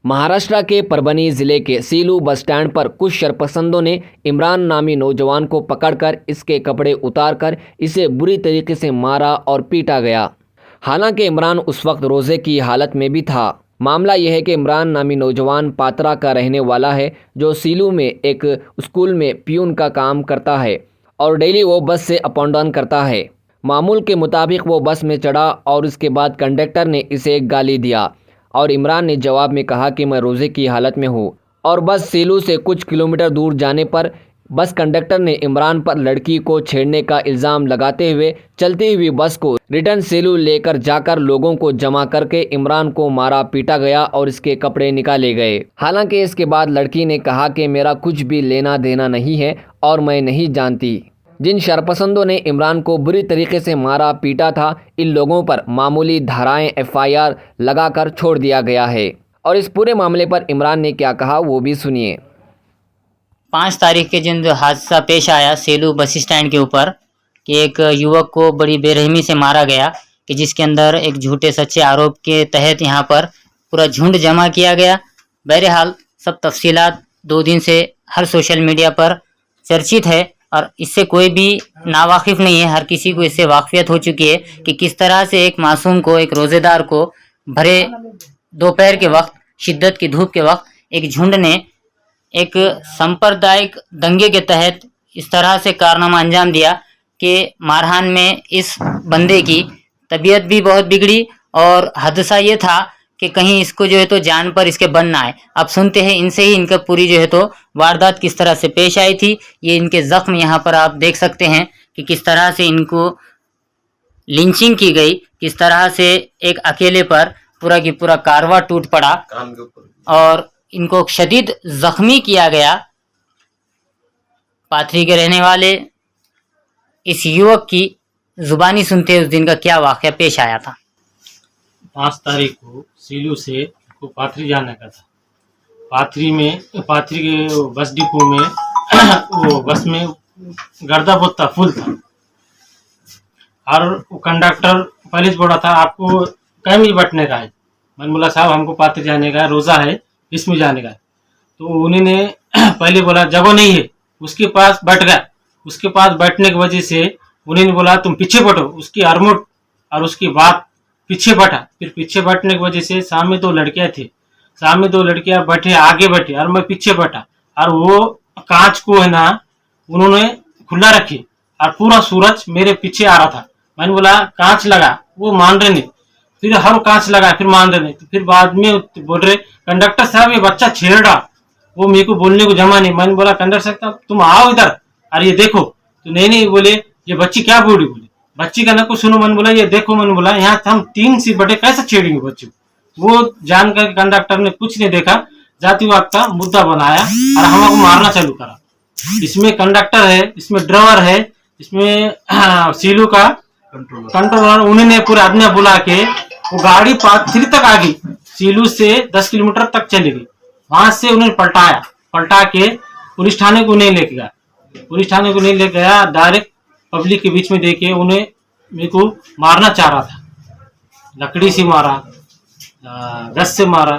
महाराष्ट्र के परभनी जिले के सीलू बस स्टैंड पर कुछ शरपसंदों ने इमरान नामी नौजवान को पकड़कर इसके कपड़े उतारकर इसे बुरी तरीके से मारा और पीटा गया। हालांकि इमरान उस वक्त रोजे की हालत में भी था। मामला यह है कि इमरान नामी नौजवान पात्रा का रहने वाला है, जो सीलू में एक स्कूल में पियून का काम करता है और डेली वो बस से अप एंड डाउन करता है। मामूल के मुताबिक वो बस में चढ़ा और उसके बाद कंडक्टर ने इसे एक गाली दिया और इमरान ने जवाब में कहा कि मैं रोज़े की हालत में हूँ। और बस सीलू से कुछ किलोमीटर दूर जाने पर बस कंडक्टर ने इमरान पर लड़की को छेड़ने का इल्ज़ाम लगाते हुए चलती हुई बस को रिटर्न सीलू लेकर जाकर लोगों को जमा करके इमरान को मारा पीटा गया और इसके कपड़े निकाले गए। हालांकि इसके बाद लड़की ने कहा कि मेरा कुछ भी लेना देना नहीं है और मैं नहीं जानती। जिन शरपसंदों ने इमरान को बुरी तरीके से मारा पीटा था, इन लोगों पर मामूली धाराएं FIR लगाकर छोड़ दिया गया है। और इस पूरे मामले पर इमरान ने क्या कहा वो भी सुनिए। 5 तारीख के दिन जो हादसा पेश आया सेलू बस स्टैंड के ऊपर कि एक युवक को बड़ी बेरहमी से मारा गया, कि जिसके अंदर एक झूठे सच्चे आरोप के तहत यहाँ पर पूरा झुंड जमा किया गया। बहरहाल सब तफसीलात 2 दिन से हर सोशल मीडिया पर चर्चित है और इससे कोई भी नावाकिफ नहीं है। हर किसी को इससे वाकफियत हो चुकी है कि किस तरह से एक मासूम को, एक रोज़ेदार को भरे दोपहर के वक्त, शिद्दत की धूप के वक्त एक झुंड ने एक सांप्रदायिक दंगे के तहत इस तरह से कारनामा अंजाम दिया कि मारहान में इस बंदे की तबीयत भी बहुत बिगड़ी और हादसा ये था कि कहीं इसको जो है तो जान पर इसके बन ना आए। अब सुनते हैं इनसे ही इनका पूरी जो है तो वारदात किस तरह से पेश आई थी। ये इनके जख्म यहाँ पर आप देख सकते हैं कि किस तरह से इनको लिंचिंग की गई, किस तरह से एक अकेले पर पूरा की पूरा कारवा टूट पड़ा और इनको शदीद जख्मी किया गया। पाथरी के रहने वाले इस युवक की जुबानी सुनते उस दिन का क्या वाक़या पेश आया था। 5 तारीख को सीलू से को पाथरी जाने का था। पाथरी के बस डिपो में वो बस में गर्दा बहुत था, फुल था और वो कंडक्टर पहले बोला था आपको कहीं भी बैठने का है। मैंने बोला साहब हमको पाथरी जाने का, रोज़ा है, इसमें जाने का है। तो उन्होंने पहले बोला जगह नहीं है, उसके पास बैठ गया। उसके पास बैठने की वजह से उन्होंने बोला तुम पीछे बैठो, उसकी अरमुट और उसकी बात पीछे बैठा। फिर पीछे बैठने की वजह से सामने 2 लड़कियां थी, सामने 2 लड़कियां बैठे, आगे बैठे और मैं पीछे बैठा और वो कांच को है ना उन्होंने खुला रखी और पूरा सूरज मेरे पीछे आ रहा था। मैंने बोला कांच लगा, वो मान रहे नहीं। फिर हर कांच लगा, फिर मान रहे नहीं। तो फिर बाद में बोल रहे कंडक्टर साहब ये बच्चा छेड़ रहा, वो मेरे को बोलने को जमा नहीं। मैंने बोला कंडक्टर साहब तुम आओ इधर और ये देखो। तो नहीं बोले ये बच्ची क्या बोली, बोले बच्ची का ना कुछ सुनो। मैंने बोला ये देखो, मैंने बोला यहाँ हम 3 सीट बैठे कैसे छेड़ेंगे बच्ची को। वो जानकर कंडक्टर ने कुछ नहीं देखा, जातिवाद का मुद्दा बनाया और हमको मारना चालू करा। इसमें कंडक्टर है, इसमें ड्राइवर है, इसमें सीलू का कंट्रोलर, उन्होंने पूरे आदमी बुला के वो गाड़ी पाथरी तक आ गई। सीलू से 10 किलोमीटर तक चली गई। वहां से उन्होंने पलटा के पुलिस थाने को नहीं लेके गया। पुलिस थाने को नहीं लेके गया, डायरेक्ट पब्लिक के बीच में देके उन्हें मेरे को मारना चाह रहा था। लकड़ी से मारा, गस से मारा,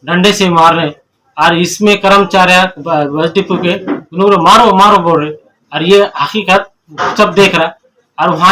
डंडे से मार रहे। और इसमें कर्मचारी बस डिपो के उन्होंने मारो मारो बोल रहे और ये हकीकत सब देख रहा। और वहां